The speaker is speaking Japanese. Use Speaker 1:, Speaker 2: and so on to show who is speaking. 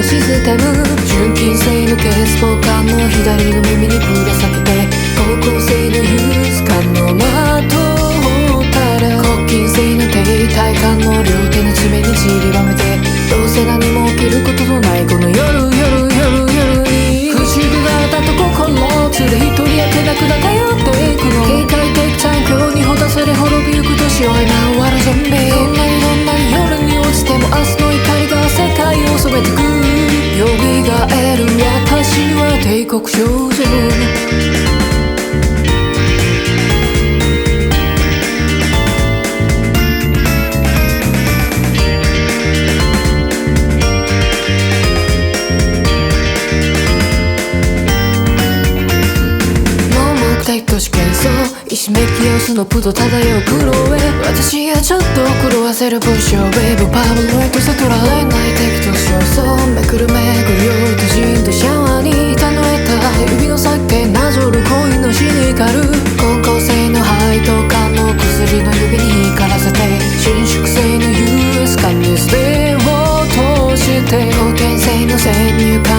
Speaker 1: のシステム、純金製のケース交換の左の耳にぶら下げて、高校生のユース感の的をたら、黒金製の定体感の両手の爪に散りばめて、どうせ何も起きることのないこの夜に口ぐられたと心を連れ一人やけなくだ頼っていくの、警戒的残響にほだされ滅びゆく年を今終わるゾンビ、どんなに夜に落ちても明日の怒りが世界を染めてく、蘇る私は帝国少女。都市喧騒、ひしめき様子のプド漂う苦労へ、私はちょっと狂わせるブッシュウェーブパブロイと悟られない敵と焦燥、めくるようとじんとシャワーに板のえた指の先なぞる恋のシニカル、高校生の背徳感の薬の指に光らせて、伸縮性の US 感にステを通して、貢献性の先入観